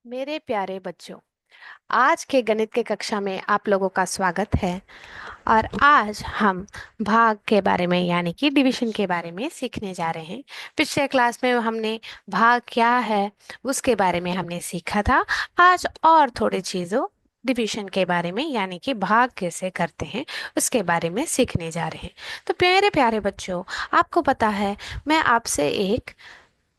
मेरे प्यारे बच्चों, आज के गणित के कक्षा में आप लोगों का स्वागत है। और आज हम भाग के बारे में यानी कि डिवीजन के बारे में सीखने जा रहे हैं। पिछले क्लास में हमने भाग क्या है उसके बारे में हमने सीखा था। आज और थोड़ी चीज़ों डिवीजन के बारे में यानी कि भाग कैसे करते हैं उसके बारे में सीखने जा रहे हैं। तो प्यारे प्यारे बच्चों, आपको पता है, मैं आपसे एक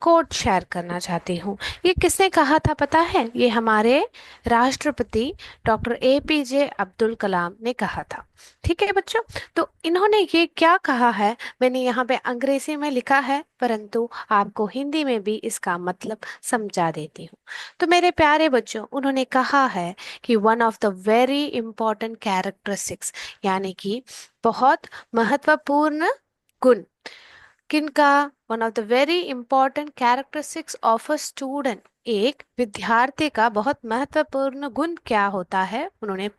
कोट शेयर करना चाहती हूँ। ये किसने कहा था पता है? ये हमारे राष्ट्रपति डॉक्टर एपीजे अब्दुल कलाम ने कहा था। ठीक है बच्चों, तो इन्होंने ये क्या कहा है मैंने यहाँ पे अंग्रेजी में लिखा है, परंतु आपको हिंदी में भी इसका मतलब समझा देती हूँ। तो मेरे प्यारे बच्चों, उन्होंने कहा है कि one of the very important characteristics यानी कि बहुत महत्वपूर्ण गुण किनका, one of the very important characteristics of a student, एक विद्यार्थी का बहुत महत्वपूर्ण गुण क्या होता है, उन्होंने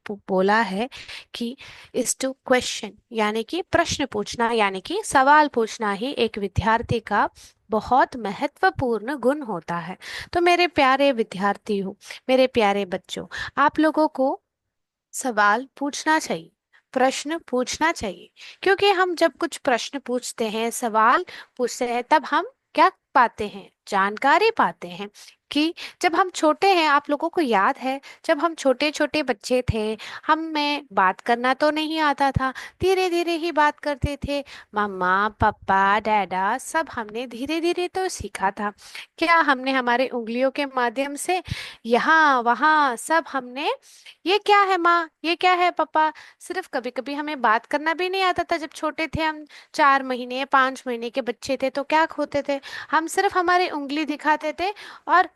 बोला है कि इज टू क्वेश्चन यानी कि प्रश्न पूछना यानी कि सवाल पूछना ही एक विद्यार्थी का बहुत महत्वपूर्ण गुण होता है। तो मेरे प्यारे विद्यार्थी हो, मेरे प्यारे बच्चों, आप लोगों को सवाल पूछना चाहिए, प्रश्न पूछना चाहिए। क्योंकि हम जब कुछ प्रश्न पूछते हैं, सवाल पूछते हैं, तब हम क्या पाते हैं? जानकारी पाते हैं। कि जब हम छोटे हैं, आप लोगों को याद है, जब हम छोटे छोटे बच्चे थे, हमें बात करना तो नहीं आता था, धीरे धीरे ही बात करते थे। मम्मा पापा डैडा सब हमने धीरे धीरे तो सीखा था। क्या हमने हमारे उंगलियों के माध्यम से यहाँ वहाँ सब हमने, ये क्या है माँ, ये क्या है पापा, सिर्फ कभी कभी हमें बात करना भी नहीं आता था। जब छोटे थे हम, 4 महीने 5 महीने के बच्चे थे, तो क्या होते थे, हम सिर्फ हमारी उंगली दिखाते थे और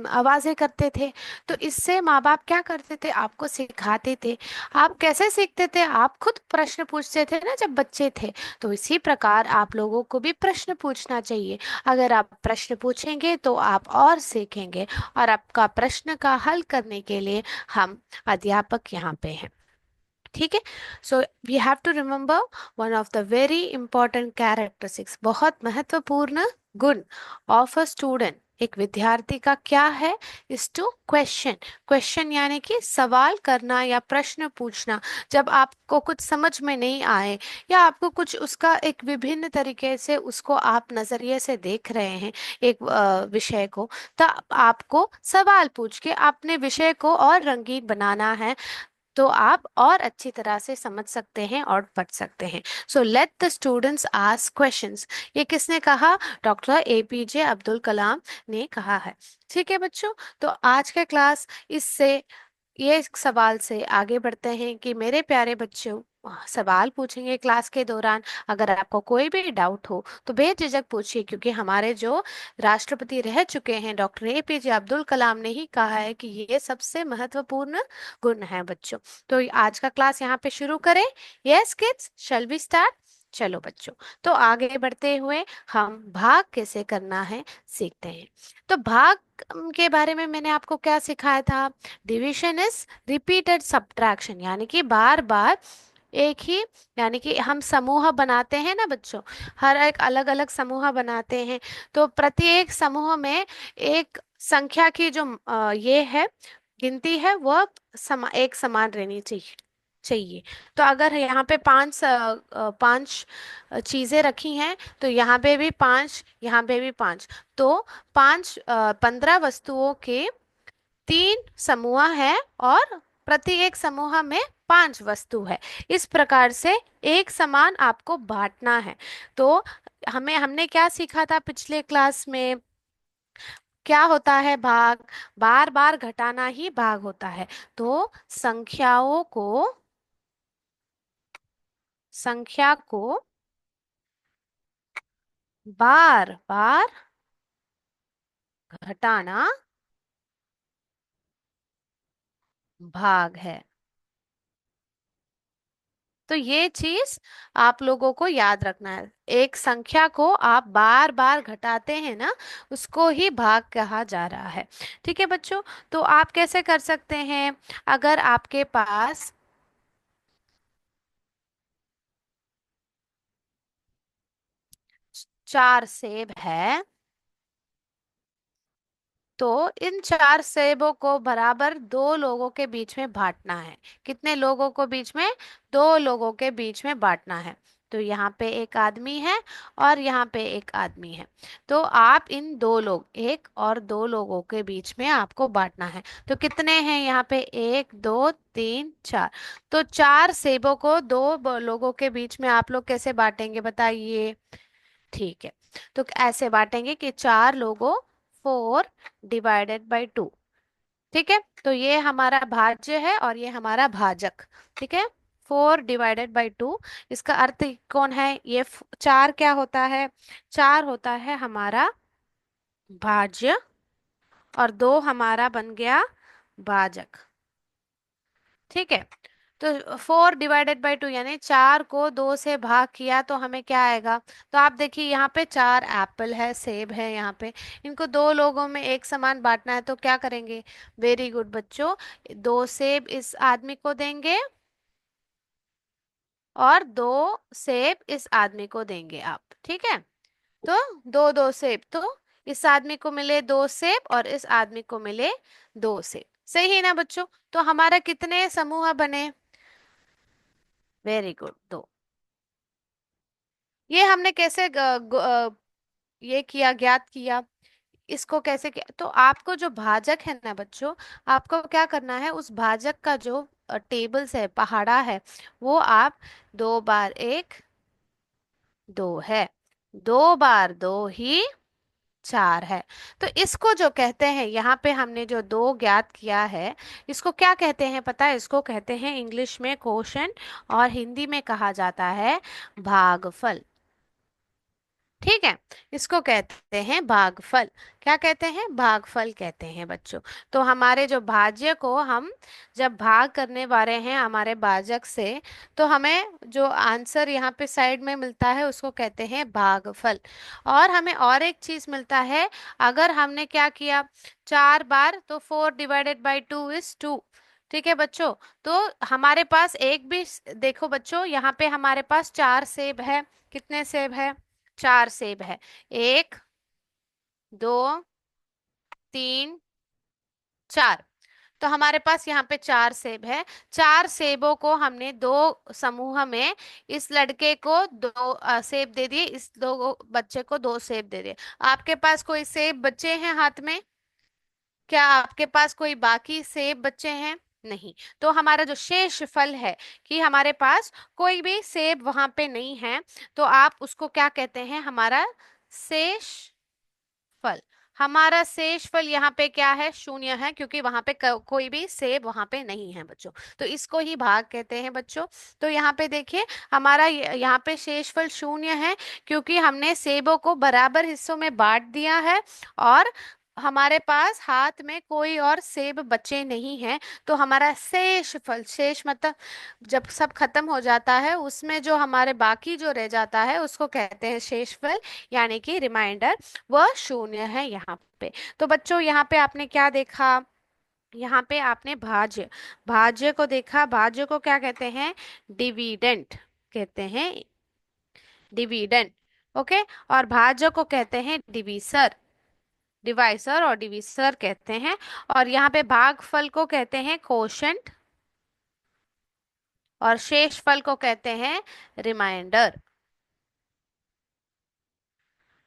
आवाजें करते थे। तो इससे माँ बाप क्या करते थे, आपको सिखाते थे। आप कैसे सीखते थे? आप खुद प्रश्न पूछते थे ना जब बच्चे थे। तो इसी प्रकार आप लोगों को भी प्रश्न पूछना चाहिए। अगर आप प्रश्न पूछेंगे तो आप और सीखेंगे। और आपका प्रश्न का हल करने के लिए हम अध्यापक यहाँ पे हैं। ठीक है। So we have to remember one of the very important characteristics, बहुत महत्वपूर्ण गुण ऑफ अ स्टूडेंट, एक विद्यार्थी का क्या है? Is to question. क्वेश्चन यानी कि सवाल करना या प्रश्न पूछना। जब आपको कुछ समझ में नहीं आए या आपको कुछ उसका एक विभिन्न तरीके से उसको आप नजरिए से देख रहे हैं एक विषय को, तो आपको सवाल पूछ के अपने विषय को और रंगीन बनाना है। तो आप और अच्छी तरह से समझ सकते हैं और पढ़ सकते हैं। So let the students ask questions. ये किसने कहा? डॉक्टर एपीजे अब्दुल कलाम ने कहा है। ठीक है बच्चों, तो आज का क्लास इससे, ये सवाल से आगे बढ़ते हैं कि मेरे प्यारे बच्चों, सवाल पूछेंगे क्लास के दौरान। अगर आपको कोई भी डाउट हो तो बेझिझक पूछिए, क्योंकि हमारे जो राष्ट्रपति रह चुके हैं डॉक्टर एपीजे अब्दुल कलाम ने ही कहा है कि ये सबसे महत्वपूर्ण गुण है बच्चों। तो आज का क्लास यहाँ पे शुरू करें। Yes kids, shall we start? चलो बच्चों, तो आगे बढ़ते हुए हम भाग कैसे करना है सीखते हैं। तो भाग के बारे में मैंने आपको क्या सिखाया था? डिविजन इज रिपीटेड सब्ट्रैक्शन, यानी कि बार बार एक ही, यानी कि हम समूह बनाते हैं ना बच्चों, हर एक अलग अलग समूह बनाते हैं। तो प्रत्येक समूह में एक संख्या की जो ये है गिनती है, वह एक समान रहनी चाहिए। तो अगर यहाँ पे पांच चीजें रखी हैं, तो यहाँ पे भी पांच, यहाँ पे भी पांच। तो 15 वस्तुओं के 3 समूह है और प्रत्येक समूह में 5 वस्तु है। इस प्रकार से एक समान आपको बांटना है। तो हमने क्या सीखा था पिछले क्लास में? क्या होता है भाग? बार बार घटाना ही भाग होता है। तो संख्या को बार बार घटाना भाग है। तो ये चीज आप लोगों को याद रखना है। एक संख्या को आप बार बार घटाते हैं ना, उसको ही भाग कहा जा रहा है। ठीक है बच्चों, तो आप कैसे कर सकते हैं? अगर आपके पास 4 सेब है तो इन चार सेबों को बराबर दो लोगों के बीच में बांटना है। कितने लोगों को बीच में? दो लोगों के बीच में बांटना है। तो यहाँ पे एक आदमी है और यहाँ पे एक आदमी है। तो आप इन दो लोग, एक और दो लोगों के बीच में आपको बांटना है। तो कितने हैं यहाँ पे? एक, दो, तीन, चार। तो चार सेबों को दो लोगों के बीच में आप लोग कैसे बांटेंगे बताइए? ठीक है, तो ऐसे बांटेंगे कि चार लोगों, 4 डिवाइडेड बाई 2। ठीक है, तो ये हमारा भाज्य है और ये हमारा भाजक। ठीक है, 4 डिवाइडेड बाई 2। इसका अर्थ कौन है ये? चार क्या होता है? चार होता है हमारा भाज्य और दो हमारा बन गया भाजक। ठीक है, तो 4 डिवाइडेड बाई 2 यानी चार को दो से भाग किया तो हमें क्या आएगा? तो आप देखिए यहाँ पे चार एप्पल है, सेब है यहाँ पे। इनको दो लोगों में एक समान बांटना है तो क्या करेंगे? वेरी गुड बच्चों, दो सेब इस आदमी को देंगे और दो सेब इस आदमी को देंगे आप। ठीक है, तो दो दो सेब, तो इस आदमी को मिले दो सेब और इस आदमी को मिले दो सेब। सही है ना बच्चों? तो हमारा कितने समूह बने? वेरी गुड, दो। ये हमने कैसे ये किया, ज्ञात किया? इसको कैसे किया? तो आपको जो भाजक है ना बच्चों, आपको क्या करना है? उस भाजक का जो टेबल्स है, पहाड़ा है, वो आप 2 बार 1 2 है, 2 बार 2 ही 4 है। तो इसको जो कहते हैं, यहाँ पे हमने जो दो ज्ञात किया है, इसको क्या कहते हैं पता है? इसको कहते हैं इंग्लिश में क्वोशंट और हिंदी में कहा जाता है भागफल। ठीक है, इसको कहते हैं भागफल। क्या कहते हैं? भागफल कहते हैं बच्चों। तो हमारे जो भाज्य को हम जब भाग करने वाले हैं हमारे भाजक से, तो हमें जो आंसर यहाँ पे साइड में मिलता है उसको कहते हैं भागफल। और हमें और एक चीज मिलता है, अगर हमने क्या किया 4 बार, तो 4 डिवाइडेड बाई 2 इज 2। ठीक है बच्चों, तो हमारे पास एक भी देखो बच्चों, यहाँ पे हमारे पास चार सेब है। कितने सेब है? चार सेब है। एक, दो, तीन, चार। तो हमारे पास यहाँ पे चार सेब है। चार सेबों को हमने दो समूह में इस लड़के को दो सेब दे दिए, इस दो बच्चे को दो सेब दे दिए। आपके पास कोई सेब बचे हैं हाथ में? क्या आपके पास कोई बाकी सेब बचे हैं? नहीं। तो हमारा जो शेष फल है, कि हमारे पास कोई भी सेब वहां पे नहीं है, तो आप उसको क्या कहते हैं? हमारा शेष फल। हमारा शेष फल यहाँ पे क्या है? शून्य है, क्योंकि वहां पे कोई भी सेब वहां पे नहीं है बच्चों। तो इसको ही भाग कहते हैं बच्चों। तो यहाँ पे देखिए, हमारा यहाँ पे शेष फल शून्य है, क्योंकि हमने सेबों को बराबर हिस्सों में बांट दिया है और हमारे पास हाथ में कोई और सेब बचे नहीं हैं। तो हमारा शेष फल, शेष मतलब जब सब खत्म हो जाता है उसमें जो हमारे बाकी जो रह जाता है उसको कहते हैं शेष फल, यानी कि रिमाइंडर, वह शून्य है यहाँ पे। तो बच्चों यहाँ पे आपने क्या देखा? यहाँ पे आपने भाज्य, भाज्य को देखा। भाज्य को क्या कहते हैं? डिविडेंड कहते हैं, डिविडेंड। ओके, और भाज्य को कहते हैं डिवीसर, डिवाइसर और डिवीसर कहते हैं। और यहाँ पे भागफल को कहते हैं कोशेंट और शेष फल को कहते हैं रिमाइंडर।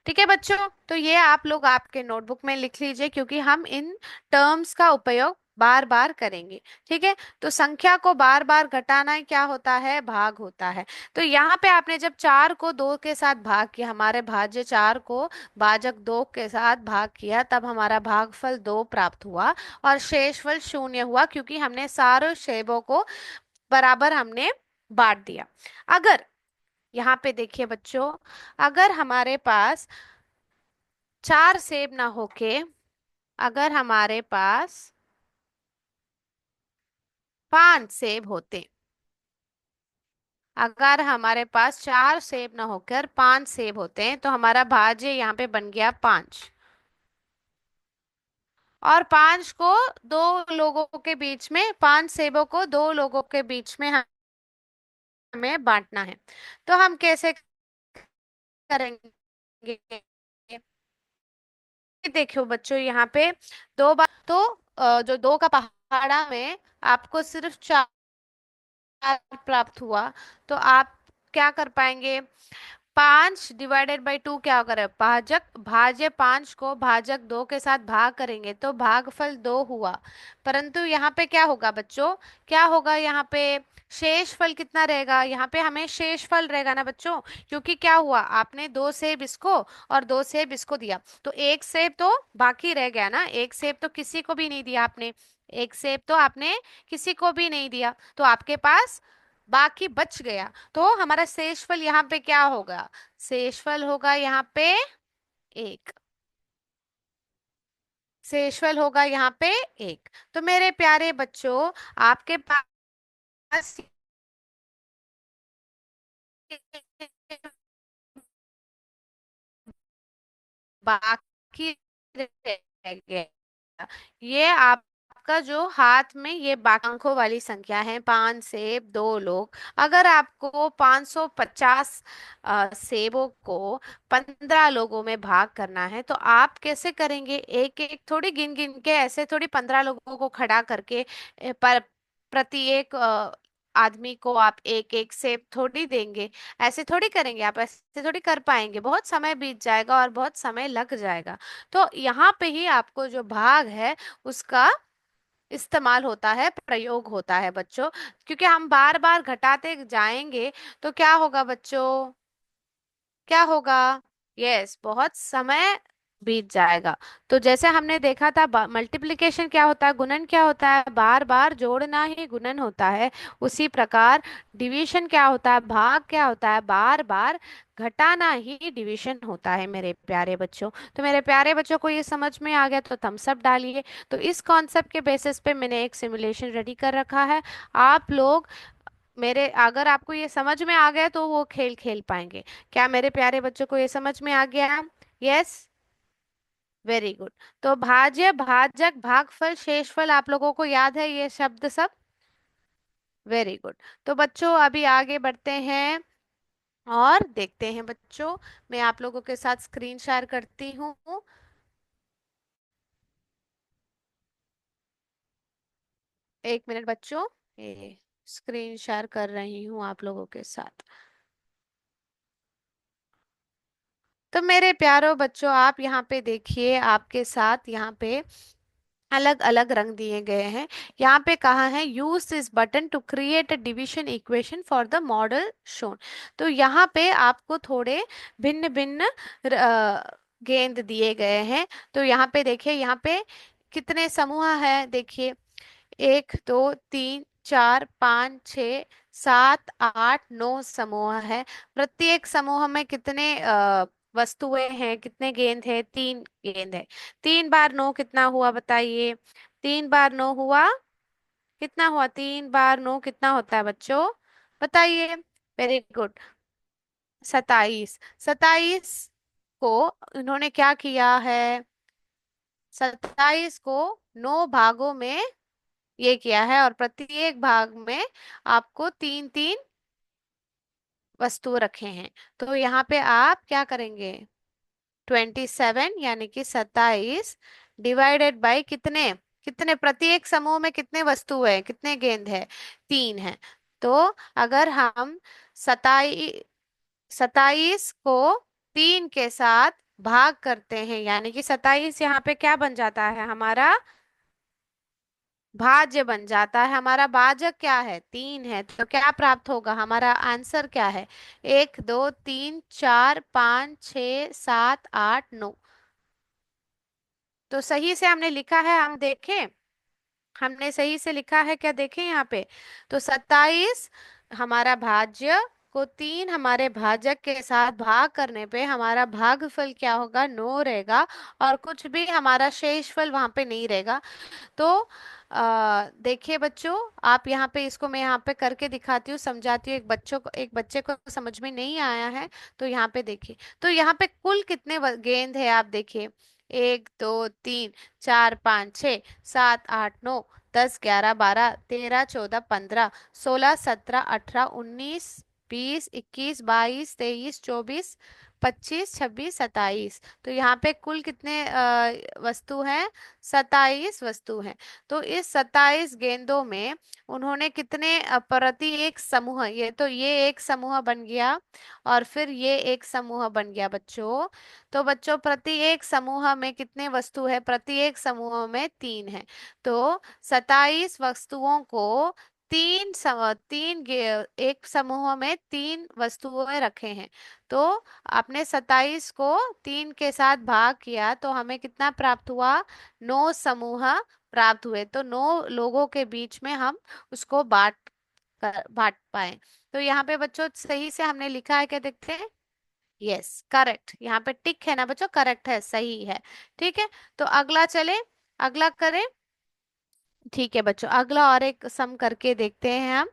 ठीक है बच्चों, तो ये आप लोग आपके नोटबुक में लिख लीजिए, क्योंकि हम इन टर्म्स का उपयोग बार बार करेंगे। ठीक है, तो संख्या को बार बार घटाना क्या होता है? भाग होता है। तो यहाँ पे आपने जब चार को दो के साथ भाग किया, हमारे भाज्य चार को भाजक दो के साथ भाग किया, तब हमारा भागफल 2 प्राप्त हुआ और शेषफल शून्य हुआ, क्योंकि हमने सारे सेबों को बराबर हमने बांट दिया। अगर यहाँ पे देखिए बच्चों, अगर हमारे पास चार सेब ना होके, अगर हमारे पास 5 सेब होते, अगर हमारे पास चार सेब ना होकर 5 सेब होते हैं, तो हमारा भाज्य यहाँ पे बन गया 5। और 5 को दो लोगों के बीच में, 5 सेबों को दो लोगों के बीच में हमें बांटना है। तो हम कैसे करेंगे? देखो बच्चों, यहाँ पे दो बार तो जो दो का पहाड़ा में आपको सिर्फ चार प्राप्त हुआ। तो आप क्या कर पाएंगे? 5 डिवाइडेड बाई 2 क्या होगा? भाजक भाज्य 5 को भाजक 2 के साथ भाग करेंगे तो भागफल 2 हुआ। परंतु यहाँ पे क्या होगा बच्चों? क्या होगा यहाँ पे? शेष फल कितना रहेगा? यहाँ पे हमें शेष फल रहेगा ना बच्चों, क्योंकि क्या हुआ, आपने 2 सेब इसको और 2 सेब इसको दिया, तो एक सेब तो बाकी रह गया ना। एक सेब तो किसी को भी नहीं दिया आपने, एक सेब तो आपने किसी को भी नहीं दिया, तो आपके पास बाकी बच गया। तो हमारा शेषफल यहाँ पे क्या होगा? शेषफल होगा यहाँ पे एक। शेषफल होगा यहाँ पे एक। तो मेरे प्यारे बच्चों, आपके पास बाकी रह गया। ये आपका जो हाथ में ये बाकी अंकों वाली संख्या है, 5 सेब 2 लोग। अगर आपको 550 सेबों को 15 लोगों में भाग करना है तो आप कैसे करेंगे? एक एक थोड़ी गिन गिन के, ऐसे थोड़ी 15 लोगों को खड़ा करके पर प्रत्येक आदमी को आप एक एक सेब थोड़ी देंगे। ऐसे थोड़ी करेंगे, आप ऐसे थोड़ी कर पाएंगे, बहुत समय बीत जाएगा और बहुत समय लग जाएगा। तो यहाँ पे ही आपको जो भाग है उसका इस्तेमाल होता है, प्रयोग होता है बच्चों। क्योंकि हम बार बार घटाते जाएंगे तो क्या होगा बच्चों? क्या होगा? यस, बहुत समय बीत जाएगा। तो जैसे हमने देखा था, मल्टीप्लिकेशन क्या होता है, गुणन क्या होता है, बार बार जोड़ना ही गुणन होता है। उसी प्रकार डिवीजन क्या होता है, भाग क्या होता है, बार बार घटाना ही डिवीजन होता है मेरे प्यारे बच्चों। तो मेरे प्यारे बच्चों को ये समझ में आ गया तो थम्स अप डालिए। तो इस कॉन्सेप्ट के बेसिस पे मैंने एक सिमुलेशन रेडी कर रखा है। आप लोग मेरे, अगर आपको ये समझ में आ गया तो वो खेल खेल पाएंगे। क्या मेरे प्यारे बच्चों को ये समझ में आ गया? Yes, very good. तो भाज्य भाजक भागफल शेषफल आप लोगों को याद है ये शब्द सब? Very good. तो बच्चों अभी आगे बढ़ते हैं और देखते हैं बच्चों। मैं आप लोगों के साथ स्क्रीन शेयर करती हूँ। एक मिनट बच्चों, ये स्क्रीन शेयर कर रही हूँ आप लोगों के साथ। तो मेरे प्यारो बच्चों, आप यहाँ पे देखिए, आपके साथ यहाँ पे अलग अलग रंग दिए गए हैं। यहाँ पे कहा है use this button to create a division equation for the model shown. तो यहाँ पे आपको थोड़े भिन्न भिन्न गेंद दिए गए हैं। तो यहाँ पे देखिए, यहाँ पे कितने समूह है देखिए, 1 2 3 4 5 6 7 8 9 समूह है। प्रत्येक समूह में कितने वस्तुएं हैं, कितने गेंद है? 3 गेंद है। 3 बार 9 कितना हुआ बताइए? 3 बार 9 हुआ, कितना हुआ? 3 बार 9 कितना होता है बच्चों? बताइए। Very good, 27। 27 को उन्होंने क्या किया है? 27 को 9 भागों में ये किया है, और प्रत्येक भाग में आपको 3 3 वस्तु रखे हैं। तो यहाँ पे आप क्या करेंगे? 27 यानी कि 27 डिवाइडेड बाई कितने? कितने प्रत्येक समूह में कितने वस्तु है, कितने गेंद है? 3 है। तो अगर हम 27 27 को 3 के साथ भाग करते हैं, यानी कि 27 यहाँ पे क्या बन जाता है? हमारा भाज्य बन जाता है। हमारा भाजक क्या है? 3 है। तो क्या प्राप्त होगा? हमारा आंसर क्या है? 1 2 3 4 5 6 7 8 9। तो सही से हमने लिखा है, हम देखें, हमने सही से लिखा है क्या? देखें यहाँ पे। तो 27 हमारा भाज्य को 3 हमारे भाजक के साथ भाग करने पे हमारा भागफल क्या होगा? 9 रहेगा, और कुछ भी हमारा शेषफल वहां पे नहीं रहेगा। तो देखिए बच्चों, आप यहाँ पे इसको मैं यहाँ पे करके दिखाती हूँ, समझाती हूँ। एक बच्चे को समझ में नहीं आया है तो यहाँ पे देखिए। तो यहाँ पे कुल कितने गेंद है आप देखिए? 1 2 3 4 5 6 7 8 9 10 11 12 13 14 15 16 17 18 19 20 21 22 23 24 25, 26, 27। तो यहाँ पे कुल कितने वस्तु हैं? 27 वस्तु हैं। तो इस 27 गेंदों में उन्होंने कितने प्रति एक समूह, ये तो ये एक समूह बन गया और फिर ये एक समूह बन गया बच्चों। तो बच्चों प्रति एक समूह में कितने वस्तु है? प्रति एक समूह में 3 है। तो 27 वस्तुओं को एक समूह में 3 वस्तुएं रखे हैं। तो आपने 27 को 3 के साथ भाग किया तो हमें कितना प्राप्त हुआ? 9 समूह प्राप्त हुए। तो 9 लोगों के बीच में हम उसको बांट पाए। तो यहाँ पे बच्चों सही से हमने लिखा है क्या? देखते हैं। Yes, correct. यहाँ पे टिक है ना बच्चों? करेक्ट है, सही है। ठीक है, तो अगला चले, अगला करें। ठीक है बच्चों, अगला और एक सम करके देखते हैं हम।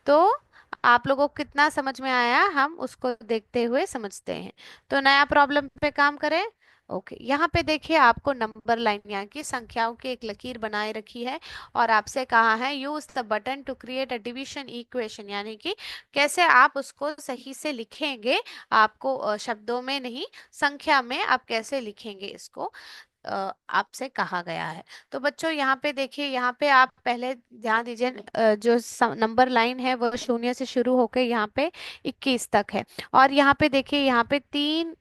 तो आप लोगों को कितना समझ में आया हम उसको देखते हुए समझते हैं। तो नया प्रॉब्लम पे काम करें। ओके, यहाँ पे देखिए आपको नंबर लाइन यानी कि संख्याओं की एक लकीर बनाए रखी है और आपसे कहा है use the button to create a division equation, यानी कि कैसे आप उसको सही से लिखेंगे। आपको शब्दों में नहीं, संख्या में आप कैसे लिखेंगे इसको आपसे कहा गया है। तो बच्चों यहाँ पे देखिए, यहाँ पे आप पहले ध्यान दीजिए, जो नंबर लाइन है वो शून्य से शुरू होकर यहाँ पे 21 तक है। और यहाँ पे देखिए, यहाँ पे 3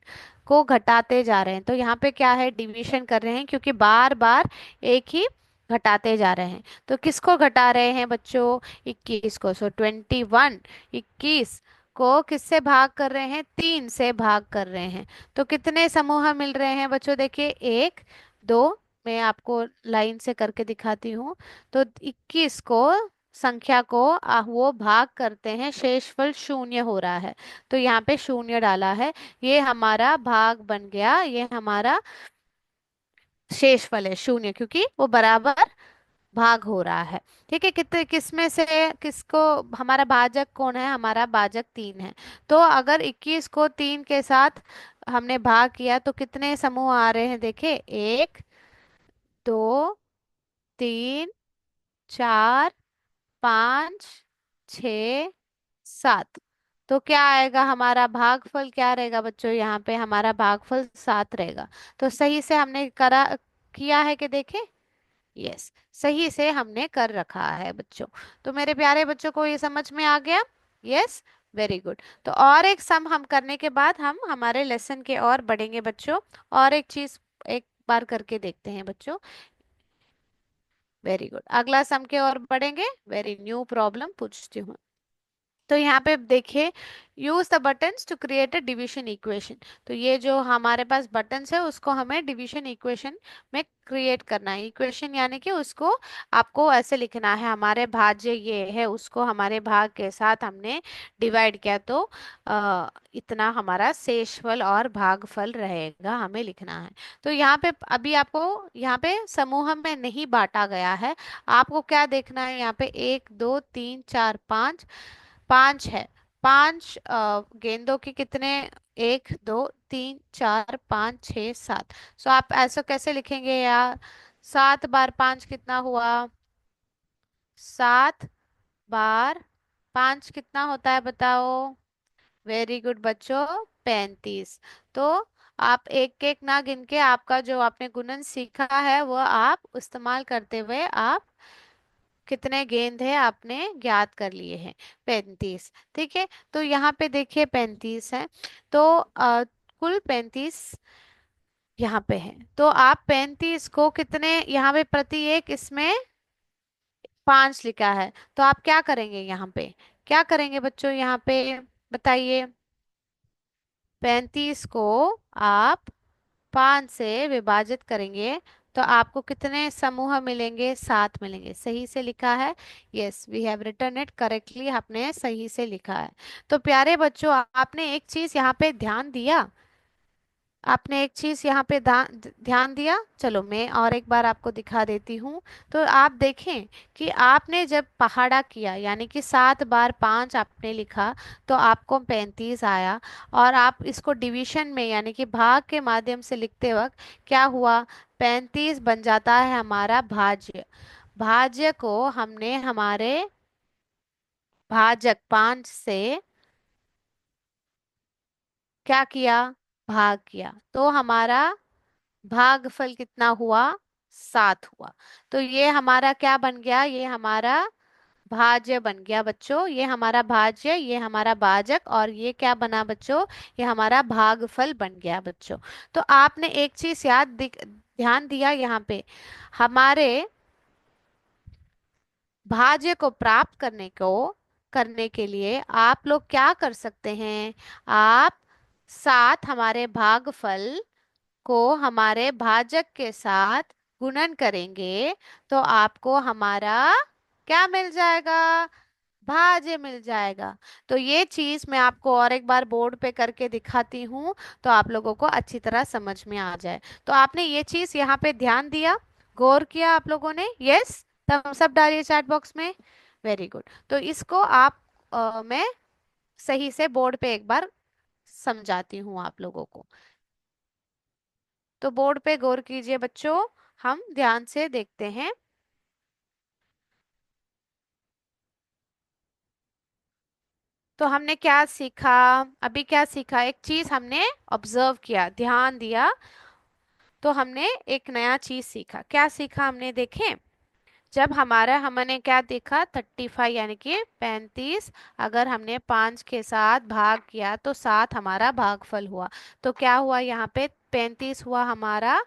को घटाते जा रहे हैं। तो यहाँ पे क्या है? डिवीजन कर रहे हैं, क्योंकि बार बार एक ही घटाते जा रहे हैं। तो किसको घटा रहे हैं बच्चों? 21 को। सो 21, 21 को किससे भाग कर रहे हैं? 3 से भाग कर रहे हैं। तो कितने समूह मिल रहे हैं बच्चों? देखिए, 1, 2, मैं आपको लाइन से करके दिखाती हूँ। तो 21 को, संख्या को वो भाग करते हैं, शेषफल शून्य हो रहा है। तो यहाँ पे शून्य डाला है, ये हमारा भाग बन गया, ये हमारा शेषफल है शून्य, क्योंकि वो बराबर भाग हो रहा है। ठीक है, कितने किस में से किसको? हमारा भाजक कौन है? हमारा भाजक 3 है। तो अगर 21 को 3 के साथ हमने भाग किया तो कितने समूह आ रहे हैं? देखिए, 1, 2, 3, 4, 5, 6, 7। तो क्या आएगा? हमारा भागफल क्या रहेगा बच्चों? यहाँ पे हमारा भागफल 7 रहेगा। तो सही से हमने करा किया है कि देखे? यस, सही से हमने कर रखा है बच्चों। तो मेरे प्यारे बच्चों को ये समझ में आ गया? Yes, very good. तो और एक सम हम करने के बाद हम हमारे लेसन के और बढ़ेंगे बच्चों। और एक चीज एक बार करके देखते हैं बच्चों। वेरी गुड, अगला सम के और बढ़ेंगे। वेरी न्यू प्रॉब्लम पूछती हूँ। तो यहाँ पे देखिए, use the buttons to create a division equation. तो ये जो हमारे पास बटन्स है उसको हमें डिवीजन इक्वेशन में क्रिएट करना है। इक्वेशन यानी कि उसको आपको ऐसे लिखना है, हमारे भाज्य ये है, उसको हमारे भाग के साथ हमने डिवाइड किया तो इतना हमारा शेषफल और भागफल रहेगा, हमें लिखना है। तो यहाँ पे अभी आपको यहाँ पे समूह में नहीं बांटा गया है। आपको क्या देखना है? यहाँ पे 1, 2, 3, 4, 5, 5 है। 5 गेंदों के कितने? 1, 2, 3, 4, 5, 6, 7। सो आप ऐसा कैसे लिखेंगे यार? 7 बार 5 कितना हुआ? 7 बार 5 कितना होता है बताओ? वेरी गुड बच्चों, 35। तो आप एक एक ना गिन के, आपका जो आपने गुणन सीखा है वो आप इस्तेमाल करते हुए आप कितने गेंद है आपने ज्ञात कर लिए हैं? 35। ठीक है, तो यहाँ पे देखिए 35 है। तो कुल 35 यहाँ पे है। तो आप 35 को कितने, यहाँ पे प्रति एक इसमें 5 लिखा है। तो आप क्या करेंगे यहाँ पे? क्या करेंगे बच्चों यहाँ पे? बताइए। 35 को आप 5 से विभाजित करेंगे तो आपको कितने समूह मिलेंगे? 7 मिलेंगे। सही से लिखा है। Yes, we have written it correctly, आपने सही से लिखा है। तो प्यारे बच्चों, आपने एक चीज यहाँ पे ध्यान दिया? आपने एक चीज यहाँ पे ध्यान दिया? चलो मैं और एक बार आपको दिखा देती हूँ। तो आप देखें कि आपने जब पहाड़ा किया, यानी कि 7 बार 5 आपने लिखा, तो आपको 35 आया। और आप इसको डिवीजन में यानी कि भाग के माध्यम से लिखते वक्त क्या हुआ? 35 बन जाता है हमारा भाज्य। भाज्य को हमने हमारे भाजक 5 से क्या किया? भाग किया तो हमारा भागफल कितना हुआ? 7 हुआ। तो ये हमारा क्या बन गया? ये हमारा भाज्य बन गया बच्चों। ये हमारा भाज्य, ये हमारा भाजक, और ये क्या बना बच्चों? ये हमारा भागफल बन गया बच्चों। तो आपने एक चीज ध्यान दिया यहाँ पे, हमारे भाज्य को प्राप्त करने के लिए आप लोग क्या कर सकते हैं? आप साथ हमारे भागफल को हमारे भाजक के साथ गुणन करेंगे तो आपको हमारा क्या मिल जाएगा? भाज्य मिल जाएगा। तो ये चीज मैं आपको और एक बार बोर्ड पे करके दिखाती हूँ तो आप लोगों को अच्छी तरह समझ में आ जाए। तो आपने ये चीज यहाँ पे ध्यान दिया, गौर किया आप लोगों ने? यस, थम्स अप डालिए चैट बॉक्स में। Very good. तो इसको आप मैं सही से बोर्ड पे एक बार समझाती हूँ आप लोगों को। तो बोर्ड पे गौर कीजिए बच्चों, हम ध्यान से देखते हैं। तो हमने क्या सीखा? अभी क्या सीखा? एक चीज हमने ऑब्जर्व किया, ध्यान दिया, तो हमने एक नया चीज सीखा। क्या सीखा हमने? देखें, जब हमारा हमने क्या देखा? 35 यानी कि 35, अगर हमने 5 के साथ भाग किया तो 7 हमारा भागफल हुआ। तो क्या हुआ यहाँ पे? 35 हुआ हमारा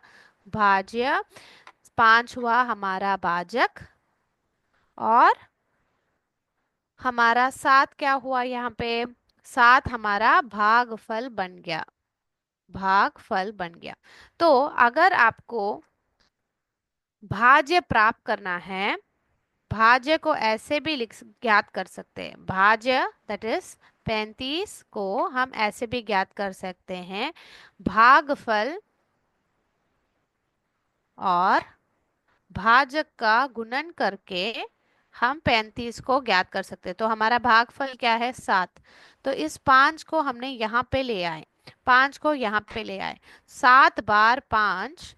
भाज्य, 5 हुआ हमारा भाजक, और हमारा 7 क्या हुआ यहाँ पे? 7 हमारा भागफल बन गया। भागफल बन गया। तो अगर आपको भाज्य प्राप्त करना है, भाज्य को ऐसे भी लिख ज्ञात कर सकते हैं। भाज्य दैट इज 35 को हम ऐसे भी ज्ञात कर सकते हैं, भागफल और भाजक का गुणन करके हम 35 को ज्ञात कर सकते हैं। तो हमारा भागफल क्या है? 7। तो इस 5 को हमने यहाँ पे ले आए, 5 को यहाँ पे ले आए, 7 बार 5,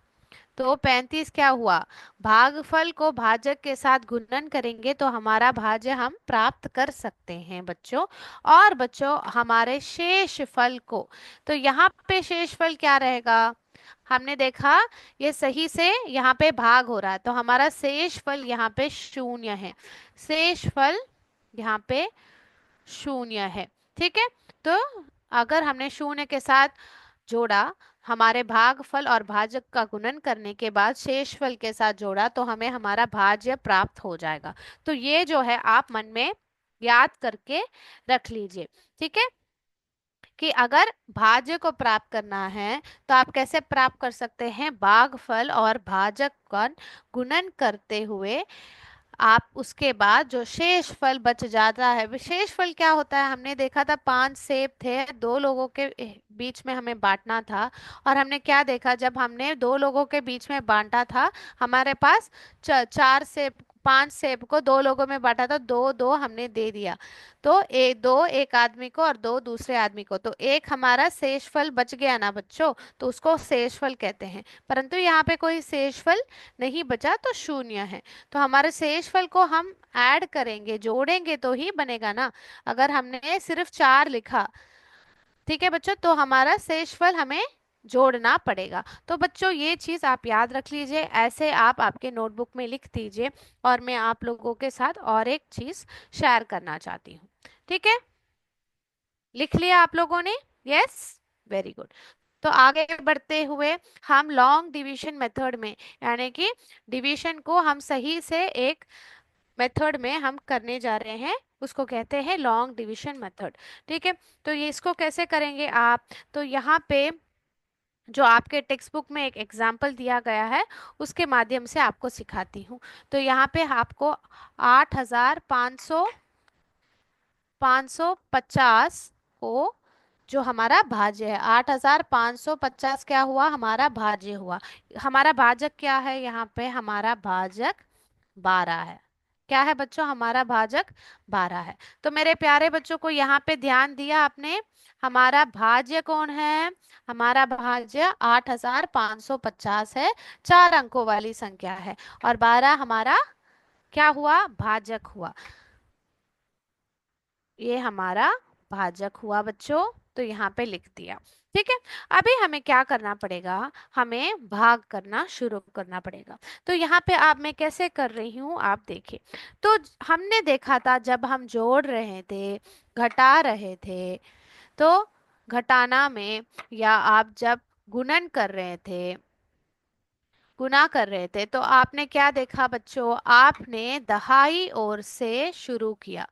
तो 35 क्या हुआ? भागफल को भाजक के साथ गुणन करेंगे तो हमारा भाज्य हम प्राप्त कर सकते हैं बच्चों। और बच्चों हमारे शेष फल को, तो यहाँ पे शेष फल क्या रहेगा? हमने देखा ये सही से यहाँ पे भाग हो रहा है, तो हमारा शेष फल यहाँ पे 0 है। शेष फल यहाँ पे 0 है। ठीक है। तो अगर हमने 0 के साथ जोड़ा, हमारे भागफल और भाजक का गुणन करने के बाद शेषफल के साथ जोड़ा, तो हमें हमारा भाज्य प्राप्त हो जाएगा। तो ये जो है आप मन में याद करके रख लीजिए। ठीक है, कि अगर भाज्य को प्राप्त करना है तो आप कैसे प्राप्त कर सकते हैं? भागफल और भाजक का गुणन करते हुए आप उसके बाद जो शेष फल बच जाता है, विशेष फल क्या होता है? हमने देखा था 5 सेब थे, 2 लोगों के बीच में हमें बांटना था। और हमने क्या देखा? जब हमने 2 लोगों के बीच में बांटा था, हमारे पास 4 सेब, 5 सेब को 2 लोगों में बांटा था, दो दो हमने दे दिया। तो दो एक आदमी को और दो दूसरे आदमी को, तो एक हमारा शेष फल बच गया ना बच्चों, तो उसको शेष फल कहते हैं। परंतु यहाँ पे कोई शेष फल नहीं बचा, तो 0 है। तो हमारे शेषफल को हम ऐड करेंगे, जोड़ेंगे तो ही बनेगा ना। अगर हमने सिर्फ 4 लिखा, ठीक है बच्चों, तो हमारा शेषफल हमें जोड़ना पड़ेगा। तो बच्चों ये चीज आप याद रख लीजिए, ऐसे आप आपके नोटबुक में लिख दीजिए। और मैं आप लोगों के साथ और एक चीज शेयर करना चाहती हूँ। ठीक है, लिख लिया आप लोगों ने? Yes, very good. तो आगे बढ़ते हुए हम लॉन्ग डिवीजन मेथड में, यानी कि डिवीजन को हम सही से एक मेथड में हम करने जा रहे हैं, उसको कहते हैं लॉन्ग डिवीजन मेथड। ठीक है, तो ये इसको कैसे करेंगे आप? तो यहाँ पे जो आपके टेक्स्ट बुक में एक एग्जाम्पल दिया गया है उसके माध्यम से आपको सिखाती हूँ। तो यहाँ पे आपको 8,500 550 को, जो हमारा भाज्य है, 8,550 क्या हुआ? हमारा भाज्य हुआ। हमारा भाजक क्या है? यहाँ पे हमारा भाजक 12 है। क्या है बच्चों? हमारा भाजक 12 है। तो मेरे प्यारे बच्चों को यहाँ पे ध्यान दिया आपने? हमारा भाज्य कौन है? हमारा भाज्य 8,550 है, 4 अंकों वाली संख्या है। और 12 हमारा क्या हुआ? भाजक हुआ। ये हमारा भाजक हुआ बच्चों, तो यहाँ पे लिख दिया। ठीक है। अभी हमें क्या करना पड़ेगा, हमें भाग करना शुरू करना पड़ेगा। तो यहाँ पे आप मैं कैसे कर रही हूँ आप देखिए। तो हमने देखा था जब हम जोड़ रहे थे, घटा रहे थे, तो घटाना में या आप जब गुणन कर रहे थे, गुना कर रहे थे, तो आपने क्या देखा बच्चों, आपने दहाई ओर से शुरू किया।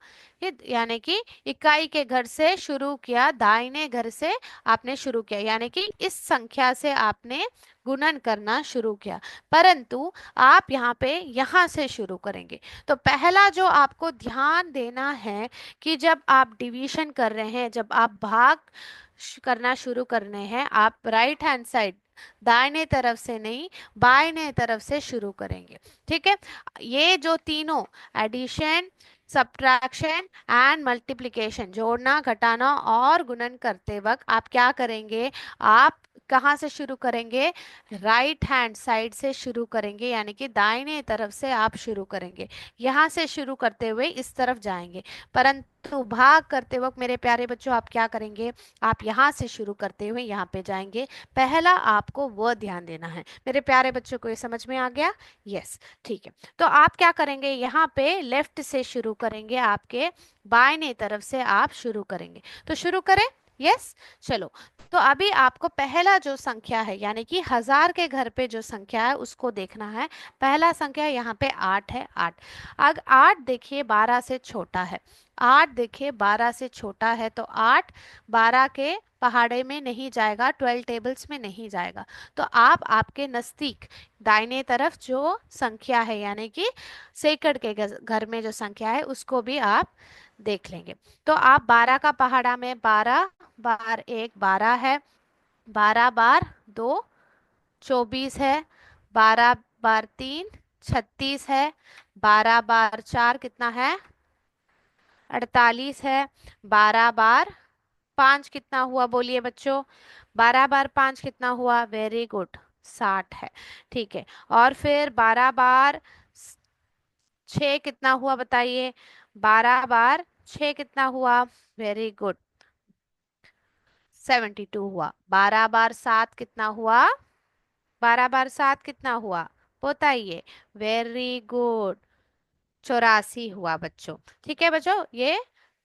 यानी कि इकाई के घर से शुरू किया, दाहिने घर से आपने शुरू किया, यानी कि इस संख्या से आपने गुणन करना शुरू किया। परंतु आप यहाँ से शुरू करेंगे। तो पहला जो आपको ध्यान देना है कि जब आप डिवीजन कर रहे हैं, जब आप भाग करना शुरू करने हैं, आप राइट हैंड साइड, दाहिने तरफ से नहीं, बाएं तरफ से शुरू करेंगे। ठीक है। ये जो तीनों, एडिशन, सब्ट्रैक्शन एंड मल्टीप्लिकेशन, जोड़ना, घटाना और गुणन करते वक्त आप क्या करेंगे, आप कहाँ से शुरू करेंगे, राइट हैंड साइड से शुरू करेंगे, यानी कि दाहिने तरफ से आप शुरू करेंगे। यहाँ से शुरू करते हुए इस तरफ जाएंगे। परंतु भाग करते वक्त मेरे प्यारे बच्चों आप क्या करेंगे, आप यहाँ से शुरू करते हुए यहाँ पे जाएंगे। पहला आपको वह ध्यान देना है। मेरे प्यारे बच्चों को ये समझ में आ गया? यस, ठीक है। तो आप क्या करेंगे, यहाँ पे लेफ्ट से शुरू करेंगे, आपके बाएं तरफ से आप शुरू करेंगे। तो शुरू करें। यस, चलो। तो अभी आपको पहला जो संख्या है, यानी कि हजार के घर पे जो संख्या है उसको देखना है। पहला संख्या यहाँ पे 8 है, 8। अब 8 देखिए 12 से छोटा है, 8 देखिए 12 से छोटा है, तो 8 12 के पहाड़े में नहीं जाएगा, 12 टेबल्स में नहीं जाएगा। तो आप आपके नजदीक दाहिने तरफ जो संख्या है, यानी कि सेकंड के घर में जो संख्या है उसको भी आप देख लेंगे। तो आप 12 का पहाड़ा में 12 बार 1 12 है, 12 बार 2 24 है, 12 बार 3 36 है, 12 बार 4 कितना है, 48 है, 12 बार 5 कितना हुआ बोलिए बच्चों, 12 बार 5 कितना हुआ, वेरी गुड, 60 है। ठीक है। और फिर 12 बार 6 कितना हुआ बताइए, 12 बार 6 कितना हुआ, वेरी गुड, 72 हुआ। 12 बार 7 कितना हुआ, 12 बार 7 कितना हुआ बताइए, वेरी गुड, 84 हुआ बच्चों। ठीक है बच्चों, ये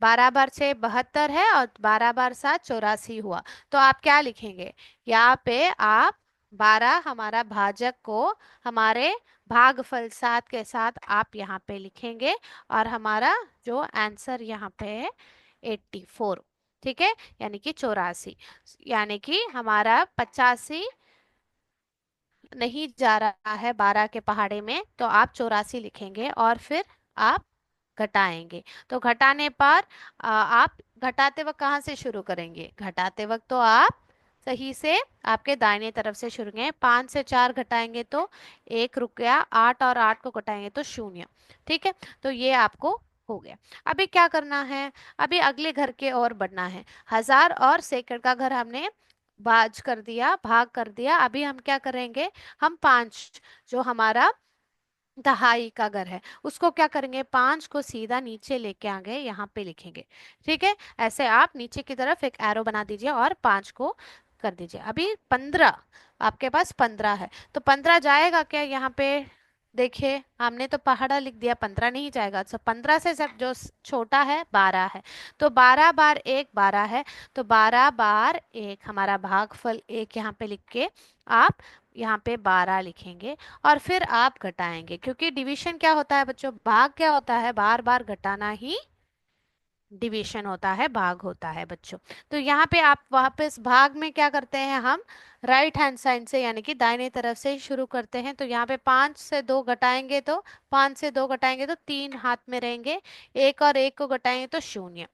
12 बार 6 72 है और 12 बार 7 84 हुआ। तो आप क्या लिखेंगे, यहाँ पे आप 12 हमारा भाजक को हमारे भागफल 7 के साथ आप यहाँ पे लिखेंगे, और हमारा जो आंसर यहाँ पे है 84। ठीक है, यानी कि 84, यानी कि हमारा 85 नहीं जा रहा है 12 के पहाड़े में, तो आप 84 लिखेंगे और फिर आप घटाएंगे। तो घटाने पर आप घटाते वक्त कहाँ से शुरू करेंगे, घटाते वक्त तो आप सही से आपके दाहिने तरफ से शुरू करेंगे। 5 से 4 घटाएंगे तो 1 रुक गया, 8 और 8 को घटाएंगे तो 0। ठीक है, तो ये आपको हो गया। अभी क्या करना है, अभी अगले घर के ओर बढ़ना है। हजार और सैकड़ का घर हमने भाज कर दिया, भाग कर दिया। अभी हम क्या करेंगे, हम 5 जो हमारा दहाई का घर है उसको क्या करेंगे, 5 को सीधा नीचे लेके आ गए, यहाँ पे लिखेंगे। ठीक है, ऐसे आप नीचे की तरफ एक एरो बना दीजिए और 5 को कर दीजिए। अभी 15, आपके पास 15 है, तो 15 जाएगा क्या यहाँ पे, देखिए हमने तो पहाड़ा लिख दिया, 15 नहीं जाएगा। तो 15 से सब जो छोटा है 12 है, तो 12 बार 1 12 है, तो 12 बार 1 हमारा भागफल 1 यहाँ पे लिख के आप यहाँ पे 12 लिखेंगे। और फिर आप घटाएंगे, क्योंकि डिवीजन क्या होता है बच्चों, भाग क्या होता है, बार बार घटाना ही डिवीजन होता है, भाग होता है बच्चों। तो यहाँ पे आप वापस भाग में क्या करते हैं, हम राइट हैंड साइड से यानी कि दाहिने तरफ से ही शुरू करते हैं। तो यहाँ पे 5 से 2 घटाएंगे तो 5 से 2 घटाएंगे तो 3 हाथ में रहेंगे, 1 और 1 को घटाएंगे तो 0।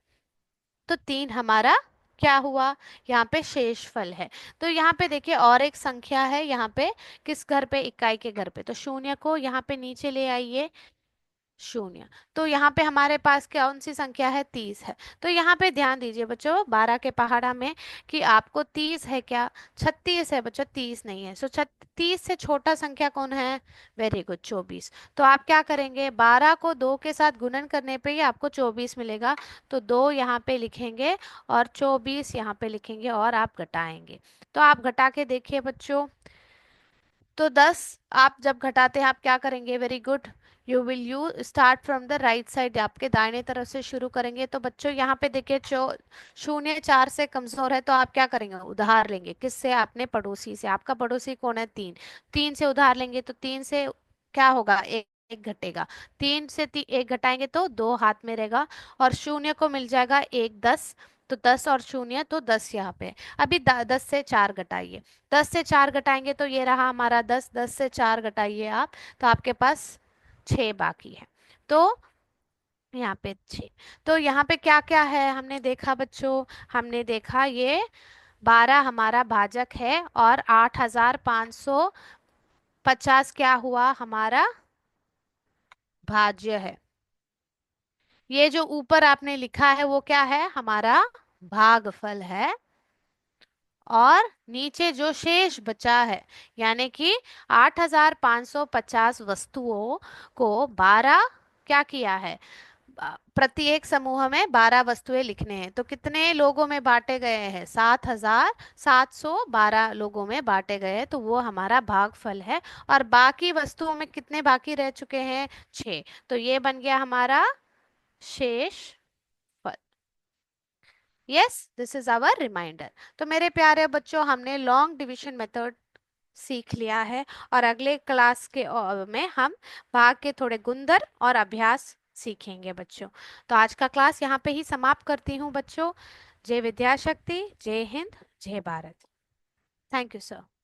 तो 3 हमारा क्या हुआ, यहाँ पे शेषफल है। तो यहाँ पे देखिए और एक संख्या है, यहाँ पे किस घर पे, इकाई के घर पे। तो 0 को यहाँ पे नीचे ले आइए, शून्य। तो यहाँ पे हमारे पास कौन सी संख्या है, 30 है। तो यहाँ पे ध्यान दीजिए बच्चों, 12 के पहाड़ा में कि आपको 30 है क्या, 36 है बच्चों, 30 नहीं है। सो 30 से छोटा संख्या कौन है, वेरी गुड, 24। तो आप क्या करेंगे, 12 को 2 के साथ गुणन करने पे ही आपको 24 मिलेगा। तो 2 यहाँ पे लिखेंगे और 24 यहाँ पे लिखेंगे और आप घटाएंगे। तो आप घटा के देखिए बच्चों, तो 10 आप जब घटाते हैं आप क्या करेंगे, very good, you start from the right side, आपके दाहिने तरफ से शुरू करेंगे। तो बच्चों यहाँ पे देखिए, शून्य 4 से कमजोर है, तो आप क्या करेंगे, उधार लेंगे। किससे, अपने पड़ोसी से। आपका पड़ोसी कौन है, 3। 3 से उधार लेंगे, तो 3 से क्या होगा, एक एक घटेगा। 3 से एक घटाएंगे तो 2 हाथ में रहेगा, और शून्य को मिल जाएगा एक, 10। तो 10 और शून्य, तो 10 यहाँ पे। अभी 10 से 4 घटाइए, 10 से 4 घटाएंगे तो ये रहा हमारा 10, 10 से 4 घटाइए आप, तो आपके पास 6 बाकी है। तो यहाँ पे 6। तो यहाँ पे क्या क्या है हमने देखा बच्चों, हमने देखा ये 12 हमारा भाजक है, और 8550 क्या हुआ, हमारा भाज्य है। ये जो ऊपर आपने लिखा है वो क्या है, हमारा भागफल है। और नीचे जो शेष बचा है, यानी कि 8550 वस्तुओं को 12 क्या किया है, प्रत्येक समूह में 12 वस्तुएं लिखने हैं। तो कितने लोगों में बांटे गए हैं, 7712 लोगों में बांटे गए हैं, तो वो हमारा भागफल है। और बाकी वस्तुओं में कितने बाकी रह चुके हैं, 6। तो ये बन गया हमारा शेष फल। Yes, this is our reminder. तो मेरे प्यारे बच्चों, हमने लॉन्ग डिवीजन मेथड सीख लिया है, और अगले क्लास के में हम भाग के थोड़े गुंदर और अभ्यास सीखेंगे बच्चों। तो आज का क्लास यहाँ पे ही समाप्त करती हूँ बच्चों। जय विद्याशक्ति, जय हिंद, जय भारत। Thank you sir.